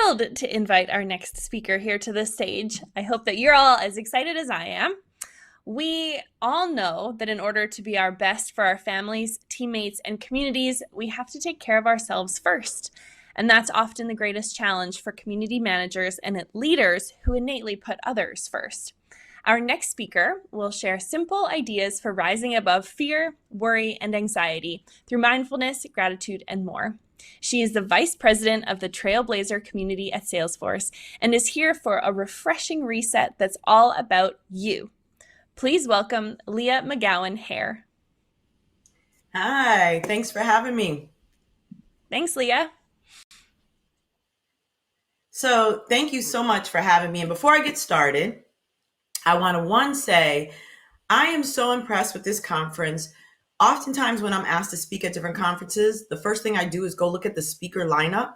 thrilled to invite our next speaker here to the stage. I hope that you're all as excited as I am. We all know that in order to be our best for our families, teammates, and communities, we have to take care of ourselves first. And that's often the greatest challenge for community managers and leaders who innately put others first. Our next speaker will share simple ideas for rising above fear, worry, and anxiety through mindfulness, gratitude, and more. She is the Vice President of the Trailblazer community at Salesforce and is here for a refreshing reset that's all about you. Please welcome Leah McGowen-Hare. Hi, thanks for having me. Thanks, Leah. So thank you so much for having me. And before I get started, I want to say, I am so impressed with this conference. Oftentimes when I'm asked to speak at different conferences, the first thing I do is go look at the speaker lineup.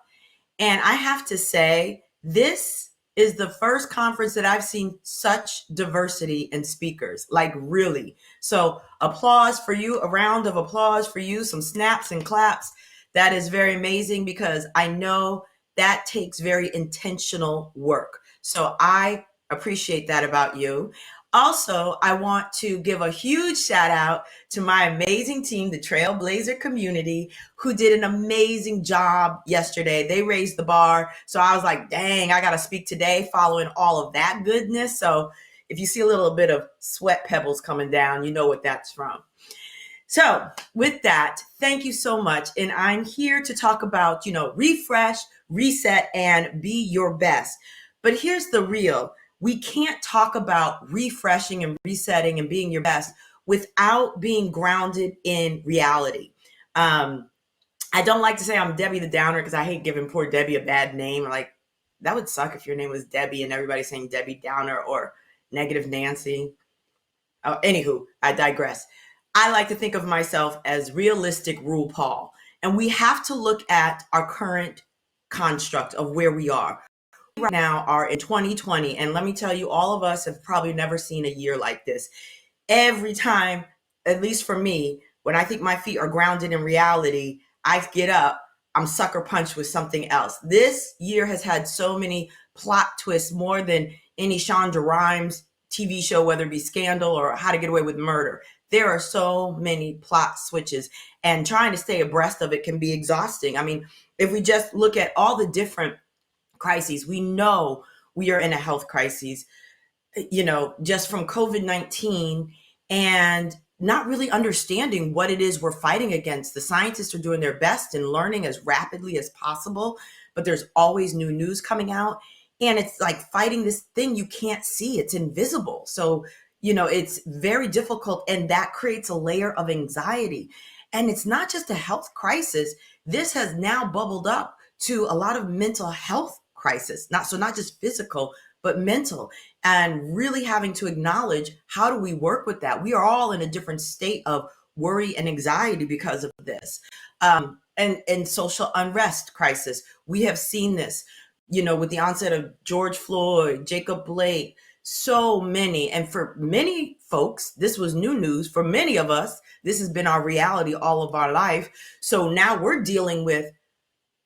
And I have to say, this is the first conference that I've seen such diversity in speakers, like really. So applause for you, a round of applause for you, some snaps and claps. That is very amazing because I know that takes very intentional work. So I appreciate that about you. Also, I want to give a huge shout out to my amazing team, the Trailblazer community, who did an amazing job yesterday. They raised the bar. So I was like, dang, I got to speak today following all of that goodness. So if you see a little bit of sweat pebbles coming down, you know what that's from. So with that, thank you so much. And I'm here to talk about, refresh, reset, and be your best. But here's the real. We can't talk about refreshing and resetting and being your best without being grounded in reality. I don't like to say I'm Debbie the Downer because I hate giving poor Debbie a bad name. Like, that would suck if your name was Debbie and everybody's saying Debbie Downer or Negative Nancy. Oh, anywho, I digress. I like to think of myself as realistic RuPaul. And we have to look at our current construct of where we are. Right now are in 2020. And let me tell you, all of us have probably never seen a year like this. Every time, at least for me, when I think my feet are grounded in reality, I get up, I'm sucker punched with something else. This year has had so many plot twists, more than any Shonda Rhimes TV show, whether it be Scandal or How to Get Away with Murder. There are so many plot switches, and trying to stay abreast of it can be exhausting. I mean, if we just look at all the different crises, we know we are in a health crisis, just from COVID-19 and not really understanding what it is we're fighting against. The scientists are doing their best in learning as rapidly as possible, but there's always new news coming out. And it's like fighting this thing you can't see. It's invisible. So, it's very difficult. And that creates a layer of anxiety. And it's not just a health crisis. This has now bubbled up to a lot of mental health crisis, not just physical, but mental, and really having to acknowledge, how do we work with that? We are all in a different state of worry and anxiety because of this. And social unrest crisis. We have seen this, with the onset of George Floyd, Jacob Blake, so many. And for many folks, this was new news. For many of us, this has been our reality all of our life. So now we're dealing with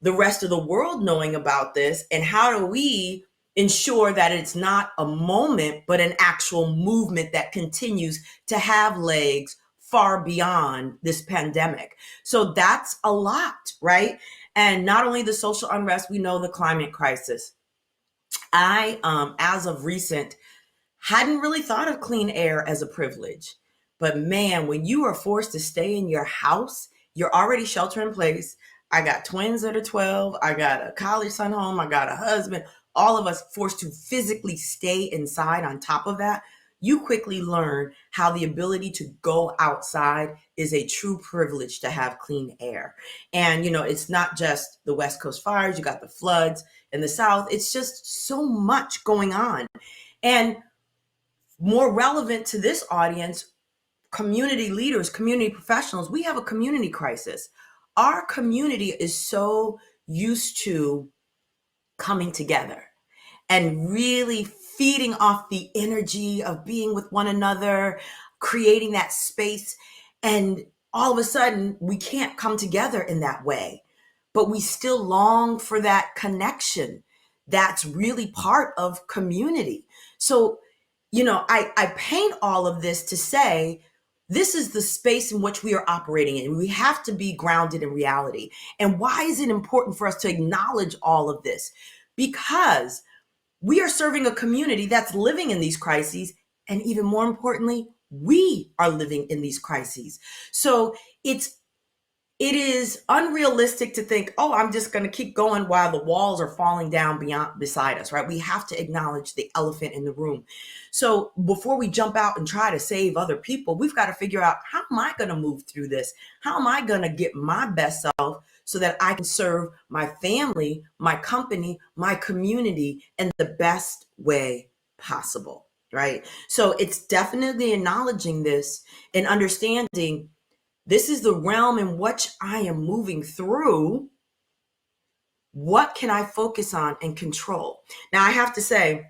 the rest of the world knowing about this, and how do we ensure that it's not a moment, but an actual movement that continues to have legs far beyond this pandemic. So that's a lot, right? And not only the social unrest, we know the climate crisis. I, as of recent, hadn't really thought of clean air as a privilege. But man, when you are forced to stay in your house, you're already shelter in place. I got twins that are 12. I got a college son home. I got a husband. All of us forced to physically stay inside. On top of that, you quickly learn how the ability to go outside is a true privilege to have clean air. And, it's not just the West Coast fires. You got the floods in the South. It's just so much going on. And more relevant to this audience, community leaders, community professionals, we have a community crisis. Our community is so used to coming together and really feeding off the energy of being with one another, creating that space. And all of a sudden, we can't come together in that way, but we still long for that connection. that's really part of community. So, I paint all of this to say this is the space in which we are operating in. We have to be grounded in reality. And why is it important for us to acknowledge all of this? Because we are serving a community that's living in these crises. And even more importantly, we are living in these crises. So it is unrealistic to think, oh, I'm just going to keep going while the walls are falling down beside us, right? We have to acknowledge the elephant in the room. So before we jump out and try to save other people, we've got to figure out, how am I going to move through this? How am I going to get my best self so that I can serve my family, my company, my community in the best way possible, right? So it's definitely acknowledging this and understanding this is the realm in which I am moving through. What can I focus on and control? Now, I have to say,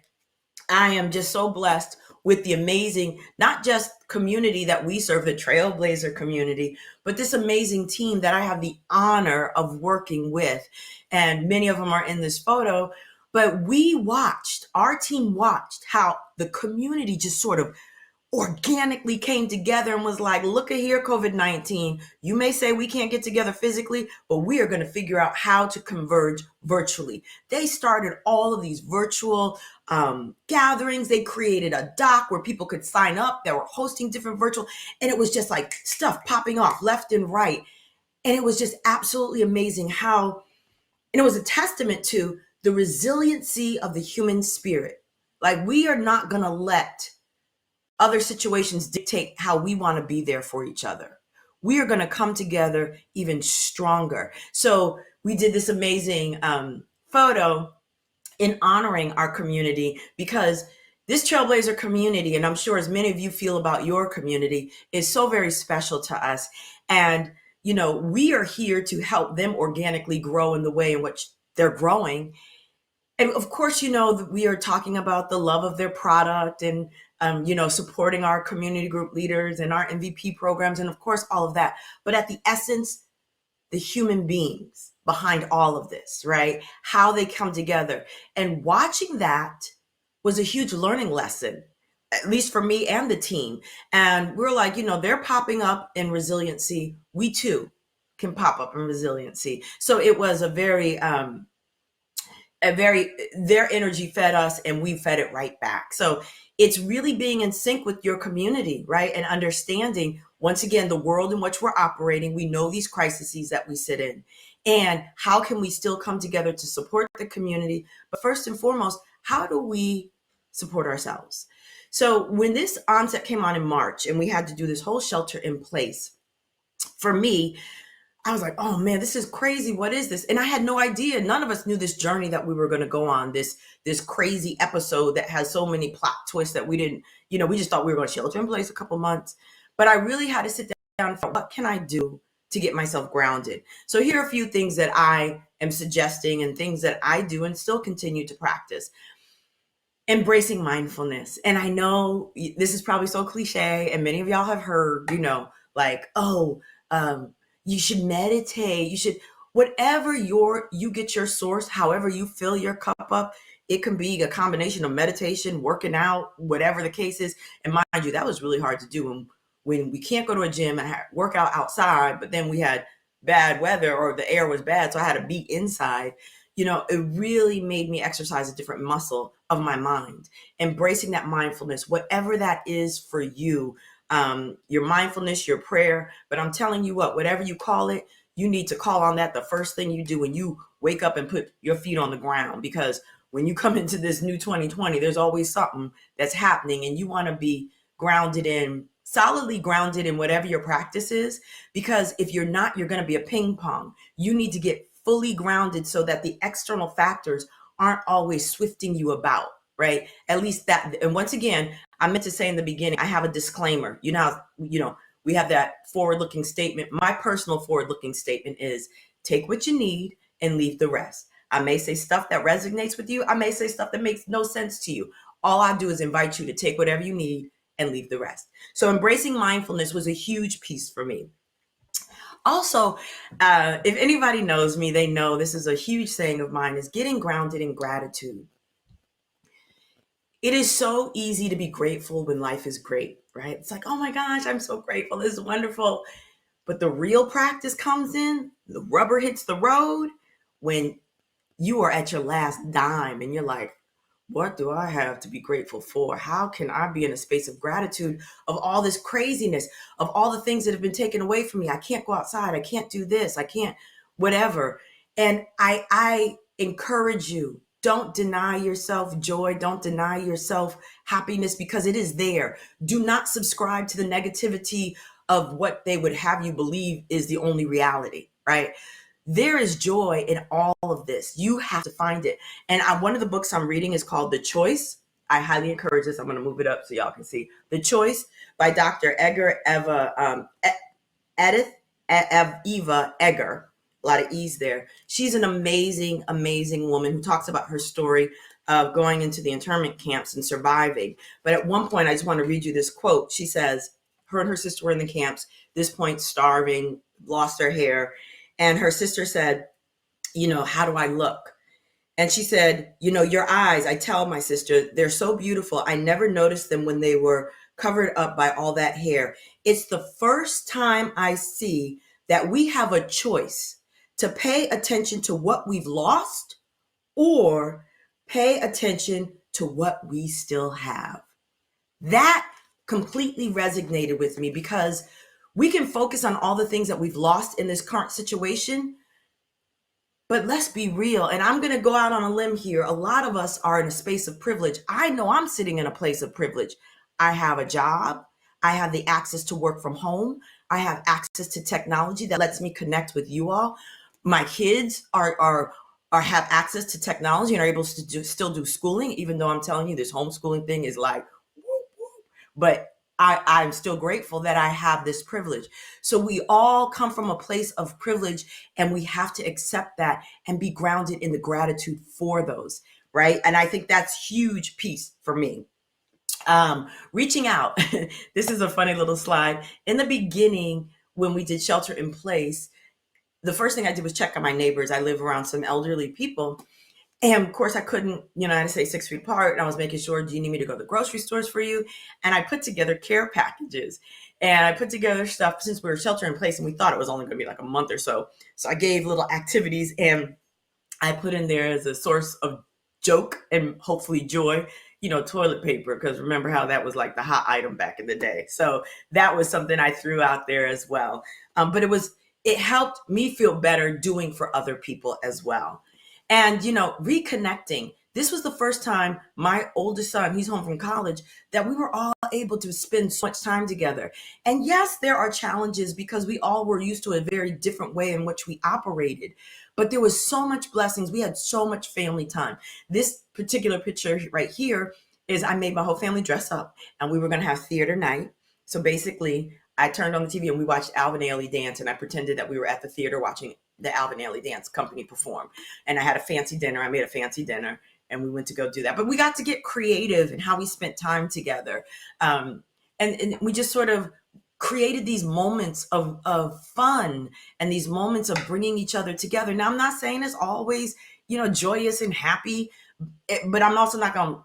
I am just so blessed with the amazing, not just community that we serve, the Trailblazer community, but this amazing team that I have the honor of working with. And many of them are in this photo. But our team watched how the community just sort of organically came together and was like, look at here, COVID-19. You may say we can't get together physically, but we are going to figure out how to converge virtually. They started all of these virtual gatherings. They created a doc where people could sign up. They were hosting different virtual, and it was just like stuff popping off left and right. And it was just absolutely amazing and it was a testament to the resiliency of the human spirit. Like, we are not going to let other situations dictate how we want to be there for each other. We are going to come together even stronger. So we did this amazing photo in honoring our community, because this Trailblazer community, and I'm sure as many of you feel about your community, is so very special to us. And, we are here to help them organically grow in the way in which they're growing. And of course, that we are talking about the love of their product and, supporting our community group leaders and our MVP programs, and of course, all of that. But at the essence, the human beings behind all of this, right? How they come together. And watching that was a huge learning lesson, at least for me and the team. And we're like, they're popping up in resiliency. We too can pop up in resiliency. So it was their energy fed us and we fed it right back. So it's really being in sync with your community, right? And understanding, once again, the world in which we're operating. We know these crises that we sit in, and how can we still come together to support the community? But first and foremost, how do we support ourselves? So when this onset came on in March and we had to do this whole shelter in place, for me, I was like, oh man, this is crazy. What is this? And I had no idea. None of us knew this journey that we were going to go on, this crazy episode that has so many plot twists that we didn't, we just thought we were going to shelter in place a couple months. But I really had to sit down and think, what can I do to get myself grounded? So here are a few things that I am suggesting and things that I do and still continue to practice. Embracing mindfulness. And I know this is probably so cliche, and many of y'all have heard, like, oh, you should meditate. You should, whatever you get your source, however you fill your cup up. It can be a combination of meditation, working out, whatever the case is. And mind you, that was really hard to do when we can't go to a gym and work out outside, but then we had bad weather or the air was bad. So I had to be inside. It really made me exercise a different muscle of my mind, embracing that mindfulness, whatever that is for you. Your mindfulness, your prayer. But I'm telling you what, whatever you call it, you need to call on that the first thing you do when you wake up and put your feet on the ground. Because when you come into this new 2020, there's always something that's happening, and you want to be solidly grounded in whatever your practice is. Because if you're not, you're going to be a ping pong. You need to get fully grounded so that the external factors aren't always swifting you about, right? At least that. And once again, I meant to say in the beginning, I have a disclaimer. We have that forward-looking statement. My personal forward-looking statement is, take what you need and leave the rest. I may say stuff that resonates with you. I may say stuff that makes no sense to you. All I do is invite you to take whatever you need and leave the rest. So embracing mindfulness was a huge piece for me. Also, if anybody knows me, they know this is a huge saying of mine, is getting grounded in gratitude. It is so easy to be grateful when life is great, right? It's like, oh my gosh, I'm so grateful. This is wonderful. But the real practice comes in, the rubber hits the road when you are at your last dime and you're like, what do I have to be grateful for? How can I be in a space of gratitude of all this craziness, of all the things that have been taken away from me? I can't go outside. I can't do this. I can't, whatever. And I encourage you, don't deny yourself joy. Don't deny yourself happiness because it is there. Do not subscribe to the negativity of what they would have you believe is the only reality, right? There is joy in all of this. You have to find it. And one of the books I'm reading is called The Choice. I highly encourage this. I'm going to move it up so y'all can see. The Choice by Dr. Eva Eger. A lot of E's there. She's an amazing, amazing woman who talks about her story of going into the internment camps and surviving. But at one point, I just want to read you this quote. She says, her and her sister were in the camps, this point starving, lost her hair. And her sister said, how do I look? And she said, your eyes, I tell my sister, they're so beautiful. I never noticed them when they were covered up by all that hair. It's the first time I see that we have a choice to pay attention to what we've lost or pay attention to what we still have. That completely resonated with me because we can focus on all the things that we've lost in this current situation. But let's be real. And I'm going to go out on a limb here. A lot of us are in a space of privilege. I know I'm sitting in a place of privilege. I have a job. I have the access to work from home. I have access to technology that lets me connect with you all. My kids are have access to technology and are able to still do schooling, even though I'm telling you this homeschooling thing is like, woo, woo. But I'm still grateful that I have this privilege. So we all come from a place of privilege and we have to accept that and be grounded in the gratitude for those, right? And I think that's huge piece for me. Reaching out. This is a funny little slide. In the beginning, when we did shelter in place, the first thing I did was check on my neighbors. I live around some elderly people. And of course, I couldn't, I had to stay 6 feet apart. And I was making sure, do you need me to go to the grocery stores for you? And I put together care packages. And I put together stuff since we were sheltering in place and we thought it was only going to be like a month or so. So I gave little activities and I put in there as a source of joke and hopefully joy, toilet paper, because remember how that was like the hot item back in the day. So that was something I threw out there as well. But it helped me feel better doing for other people as well. And, reconnecting. This was the first time my oldest son, he's home from college, that we were all able to spend so much time together. And yes, there are challenges because we all were used to a very different way in which we operated. But there was so much blessings. We had so much family time. This particular picture right here is I made my whole family dress up and we were going to have theater night. So basically, I turned on the TV and we watched Alvin Ailey dance and I pretended that we were at the theater watching the Alvin Ailey Dance Company perform. And I had a fancy dinner. I made a fancy dinner and we went to go do that. But we got to get creative in how we spent time together. And we just sort of created these moments of fun and these moments of bringing each other together. Now, I'm not saying it's always, joyous and happy, but I'm also not going to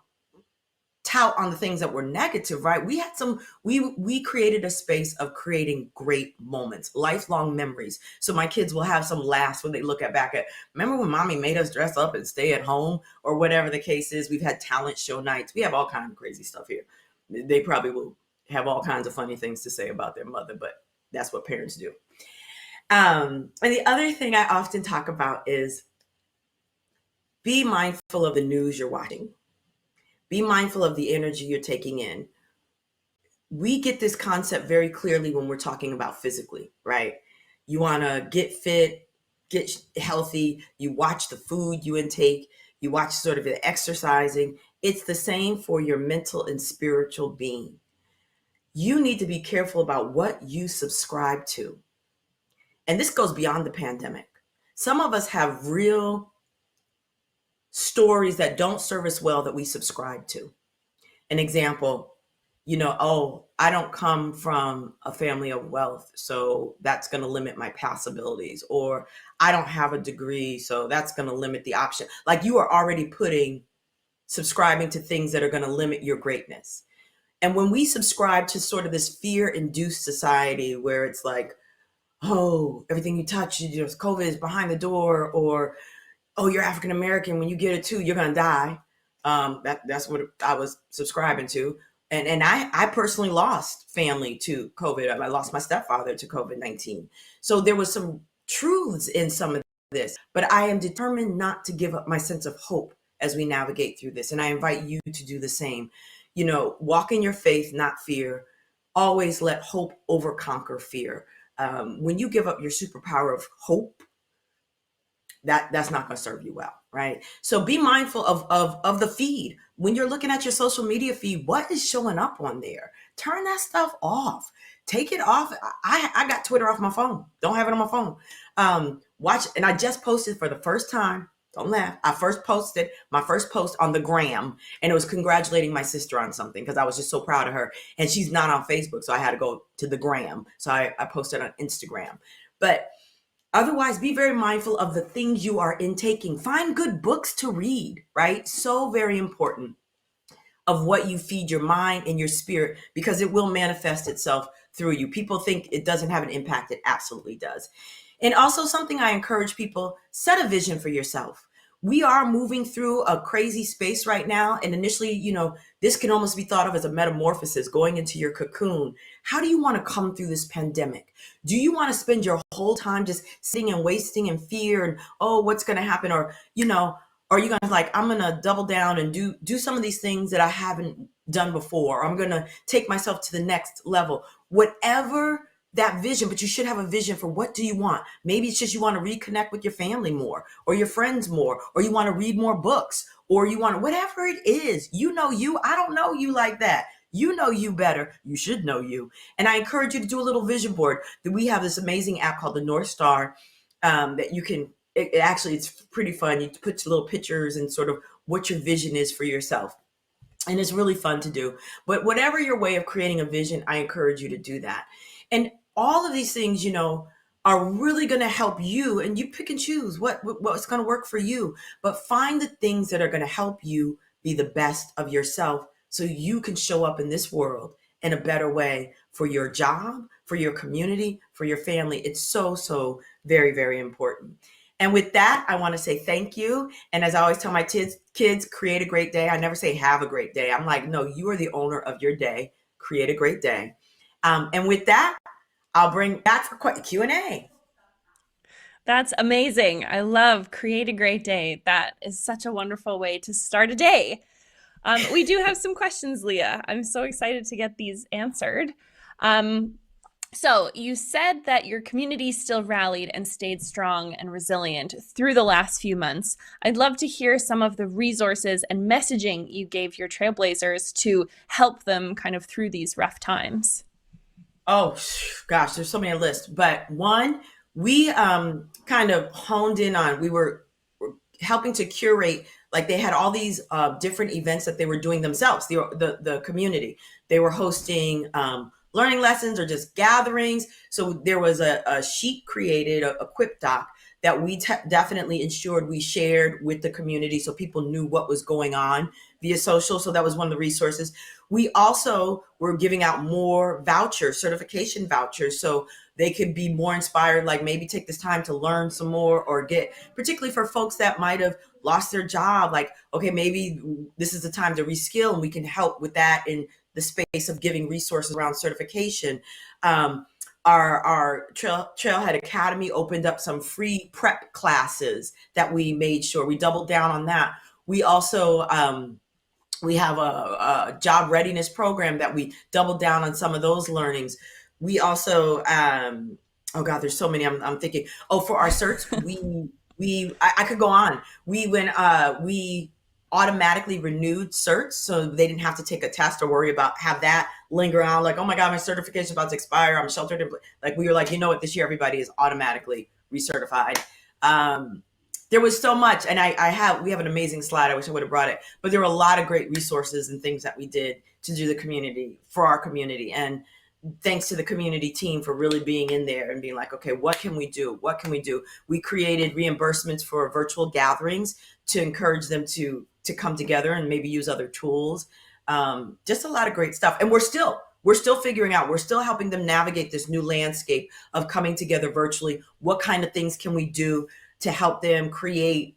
tout on the things that were negative, right? We created a space of creating great moments, lifelong memories. So my kids will have some laughs when they look back at, remember when mommy made us dress up and stay at home or whatever the case is. We've had talent show nights. We have all kinds of crazy stuff here. They probably will have all kinds of funny things to say about their mother, but that's what parents do. And the other thing I often talk about is be mindful of the news you're watching. Be mindful of the energy you're taking in. We get this concept very clearly when we're talking about physically, right? You want to get fit, get healthy. You watch the food you intake. You watch sort of the exercising. It's the same for your mental and spiritual being. You need to be careful about what you subscribe to. And this goes beyond the pandemic. Some of us have real stories that don't serve us well that we subscribe to. An example, oh, I don't come from a family of wealth, so that's going to limit my possibilities, or I don't have a degree, so that's going to limit the option. Like, you are already subscribing to things that are going to limit your greatness. And when we subscribe to sort of this fear induced society where it's like, oh, everything you touch, COVID is behind the door, or oh, you're African American. When you get it too, you're gonna die. That's what I was subscribing to. And I personally lost family to COVID. I lost my stepfather to COVID-19. So there was some truths in some of this, but I am determined not to give up my sense of hope as we navigate through this. And I invite you to do the same. Walk in your faith, not fear. Always let hope overconquer fear. When you give up your superpower of hope, that's not going to serve you well, right? So be mindful of the feed. When you're looking at your social media feed, what is showing up on there? Turn that stuff off. Take it off. I got Twitter off my phone. Don't have it on my phone. Watch, and I just posted for the first time. Don't laugh. I first posted my first post on the gram, and it was congratulating my sister on something because I was just so proud of her. And she's not on Facebook, so I had to go to the gram. So I posted on Instagram. But otherwise, be very mindful of the things you are intaking. Find good books to read, right? So very important, of what you feed your mind and your spirit, because it will manifest itself through you. People think it doesn't have an impact. It absolutely does. And also, something I encourage people: set a vision for yourself. We are moving through a crazy space right now. And initially, this can almost be thought of as a metamorphosis, going into your cocoon. How do you want to come through this pandemic? Do you want to spend your whole time just sitting and wasting in fear and, oh, what's going to happen? Or, are you going to, like, I'm going to double down and do some of these things that I haven't done before? Or I'm going to take myself to the next level. Whatever that vision, but you should have a vision for what do you want. Maybe it's just you want to reconnect with your family more, or your friends more, or you want to read more books, or you want to, whatever it is. You, I don't know you like that. You know you better. You should know you. And I encourage you to do a little vision board. That we have this amazing app called the North Star, that you can, it's pretty fun. You put little pictures and sort of what your vision is for yourself. And it's really fun to do. But whatever your way of creating a vision, I encourage you to do that. And all of these things, are really going to help you, and you pick and choose what's going to work for you. But find the things that are going to help you be the best of yourself, so you can show up in this world in a better way for your job, for your community, for your family. It's so, so very, very important. And with that, I want to say thank you. And as I always tell my kids, create a great day. I never say have a great day. I'm like, no, you are the owner of your day. Create a great day. And with that, I'll bring back for Q&A. That's amazing. I love create a great day. That is such a wonderful way to start a day. We do have some questions, Leah. I'm so excited to get these answered. So you said that your community still rallied and stayed strong and resilient through the last few months. I'd love to hear some of the resources and messaging you gave your Trailblazers to help them kind of through these rough times. Oh, gosh, there's so many lists. But one, we kind of honed in on, we were helping to curate, like, they had all these different events that they were doing themselves, the community. They were hosting learning lessons or just gatherings. So there was a sheet created, a quip doc, that we definitely ensured we shared with the community so people knew what was going on via social. So that was one of the resources. We also were giving out more vouchers, certification vouchers, so they could be more inspired, like maybe take this time to learn some more, or get, particularly for folks that might have lost their job, like, okay, maybe this is the time to reskill, and we can help with that in the space of giving resources around certification. Our Trailhead Academy opened up some free prep classes that we made sure we doubled down on that. We also we have a job readiness program that we doubled down on some of those learnings. We also oh God, there's so many. I'm thinking. Oh, for our certs, I could go on. We automatically renewed certs, so they didn't have to take a test or worry about have that linger on, like, oh my God, my certification is about to expire, I'm sheltered in, like, we were like, you know what, this year everybody is automatically recertified. There was so much, and we have an amazing slide. I wish I would have brought it, but there were a lot of great resources and things that we did to do the community for our community. And thanks to the community team for really being in there and being like, okay, what can we do? What can we do? We created reimbursements for virtual gatherings to encourage them to come together and maybe use other tools. Just a lot of great stuff. And we're still figuring out, we're still helping them navigate this new landscape of coming together virtually. What kind of things can we do to help them create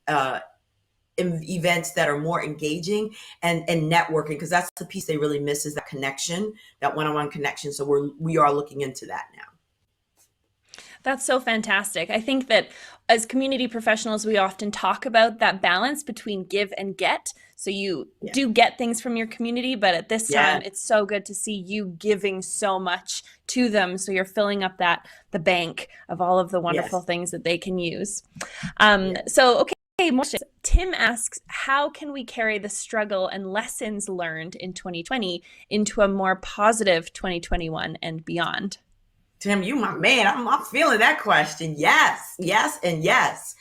events that are more engaging and networking? Because that's the piece they really miss, is that connection, that one-on-one connection. So we are looking into that now. That's so fantastic. I think that as community professionals, we often talk about that balance between give and get. So you do get things from your community, but at this time, it's so good to see you giving so much to them. So you're filling up the bank of all of the wonderful things that they can use. So, okay. Tim asks, how can we carry the struggle and lessons learned in 2020 into a more positive 2021 and beyond? Tim, you my man. I'm feeling that question. Yes, and yes.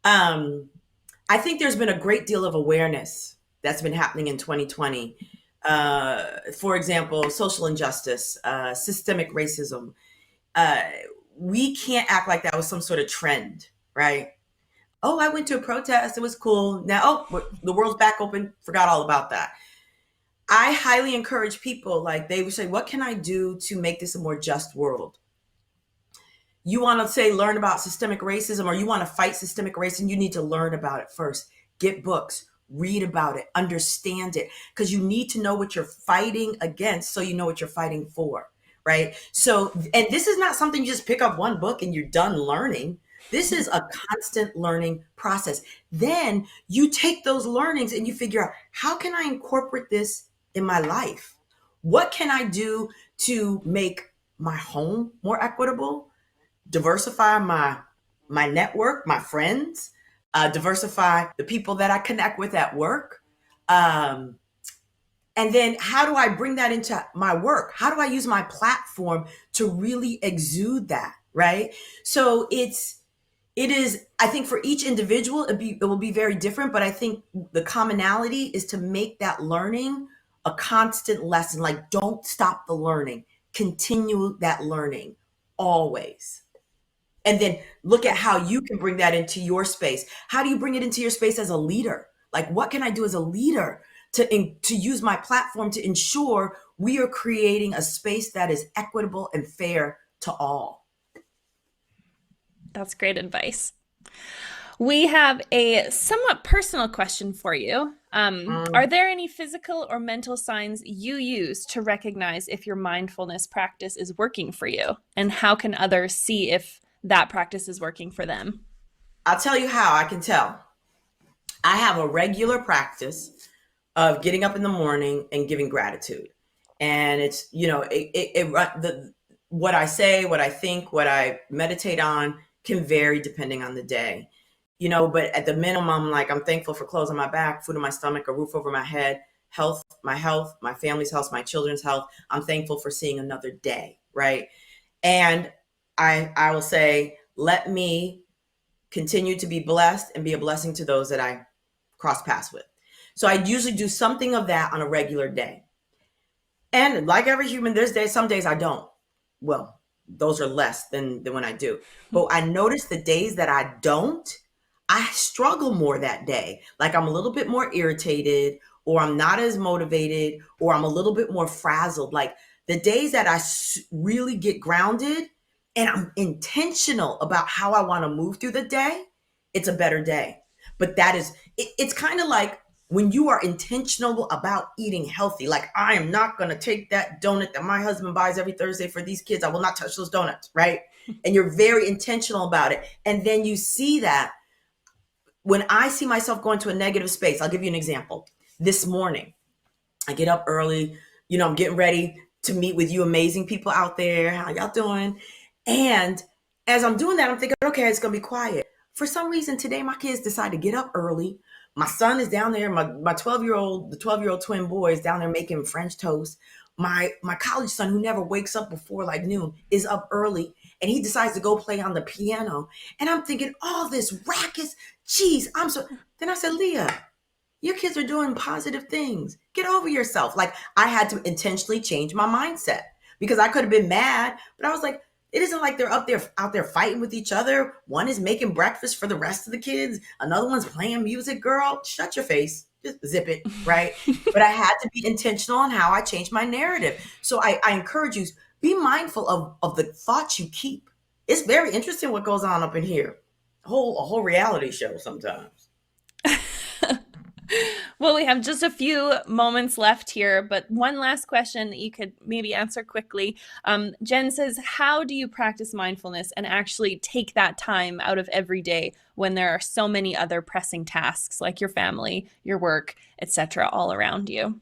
I think there's been a great deal of awareness that's been happening in 2020. For example, social injustice, systemic racism. We can't act like that was some sort of trend, right? Oh, I went to a protest. It was cool. Now, the world's back open. Forgot all about that. I highly encourage people, like they would say, what can I do to make this a more just world? You want to say, learn about systemic racism, or you want to fight systemic racism, you need to learn about it first. Get books, read about it, understand it, because you need to know what you're fighting against so you know what you're fighting for, right? So, and this is not something you just pick up one book and you're done learning. This is a constant learning process. Then you take those learnings and you figure out, how can I incorporate this in my life? What can I do to make my home more equitable? Diversify my network, my friends, diversify the people that I connect with at work. And then how do I bring that into my work? How do I use my platform to really exude that, right? So it is, I think for each individual, it will be very different, but I think the commonality is to make that learning a constant lesson. Like, don't stop the learning, continue that learning always. And then look at how you can bring that into your space. How do you bring it into your space as a leader? Like, what can I do as a leader to use my platform to ensure we are creating a space that is equitable and fair to all? That's great advice. We have a somewhat personal question for you. Are there any physical or mental signs you use to recognize if your mindfulness practice is working for you? And how can others see if that practice is working for them? I'll tell you how I can tell. I have a regular practice of getting up in the morning and giving gratitude. And it's, what I say, what I think, what I meditate on can vary depending on the day. But at the minimum, like, I'm thankful for clothes on my back, food in my stomach, a roof over my head, health, my family's health, my children's health. I'm thankful for seeing another day, right? And I will say, let me continue to be blessed and be a blessing to those that I cross paths with. So I usually do something of that on a regular day. And like every human, some days I don't. Well, those are less than when I do. But I notice the days that I don't, I struggle more that day. Like, I'm a little bit more irritated, or I'm not as motivated, or I'm a little bit more frazzled. Like, the days that I really get grounded and I'm intentional about how I want to move through the day, it's a better day. But it's kind of like when you are intentional about eating healthy. Like, I am not going to take that donut that my husband buys every Thursday for these kids. I will not touch those donuts, right? And you're very intentional about it. And then you see that when I see myself going to a negative space. I'll give you an example. This morning, I get up early, I'm getting ready to meet with you amazing people out there. How y'all doing? And as I'm doing that, I'm thinking, okay, it's going to be quiet. For some reason today, my kids decide to get up early. My son is down there. My 12-year-old twin boy is down there making French toast. My college son, who never wakes up before like noon, is up early, and he decides to go play on the piano. And I'm thinking, all this racket, Geez, I'm so. Then I said, Leah, your kids are doing positive things. Get over yourself. Like I had to intentionally change my mindset because I could have been mad, but I was like, it isn't like they're out there fighting with each other. One is making breakfast for the rest of the kids. Another one's playing music. Girl, shut your face. Just zip it, right? But I had to be intentional on how I changed my narrative. So I encourage you, be mindful of the thoughts you keep. It's very interesting what goes on up in here. A whole reality show sometimes. Well, we have just a few moments left here, but one last question that you could maybe answer quickly. Jen says, how do you practice mindfulness and actually take that time out of every day when there are so many other pressing tasks like your family, your work, etc., all around you?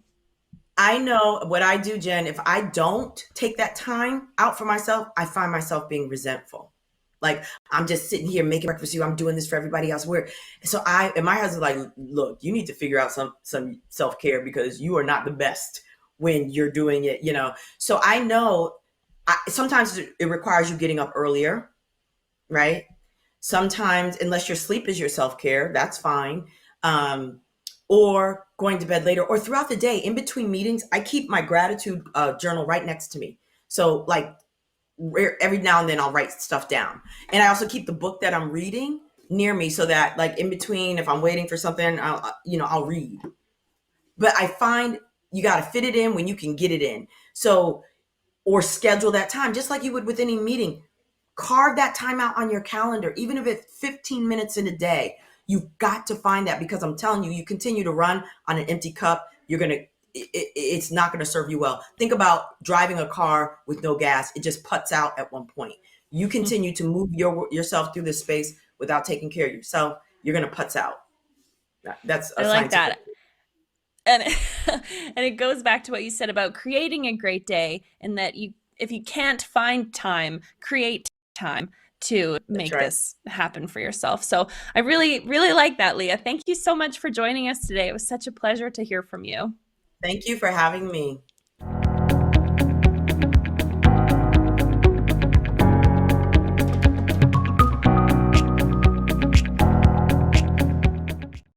I know what I do, Jen. If I don't take that time out for myself, I find myself being resentful. Like I'm just sitting here making breakfast for you. I'm doing this for everybody else. Where so I and my husband's like, look, you need to figure out some self care because you are not the best when you're doing it. So I know sometimes it requires you getting up earlier, right? Sometimes, unless your sleep is your self care, that's fine. Um, or going to bed later, or throughout the day, in between meetings, I keep my gratitude journal right next to me. So, like, every now and then, I'll write stuff down. And I also keep the book that I'm reading near me so that, like, in between, if I'm waiting for something, I'll read. But I find you got to fit it in when you can get it in. So, or schedule that time, just like you would with any meeting. Carve that time out on your calendar, even if it's 15 minutes in a day. You've got to find that because I'm telling you, you continue to run on an empty cup, it's not going to serve you well. Think about driving a car with no gas. It just puts out at one point. You continue to move yourself through this space without taking care of yourself, you're going to putz out. That's a I like scientific. that. And and it goes back to what you said about creating a great day, and that you, if you can't find time, create time to That's make right. this happen for yourself. So I really, really like that, Leah. Thank you so much for joining us today. It was such a pleasure to hear from you. Thank you for having me.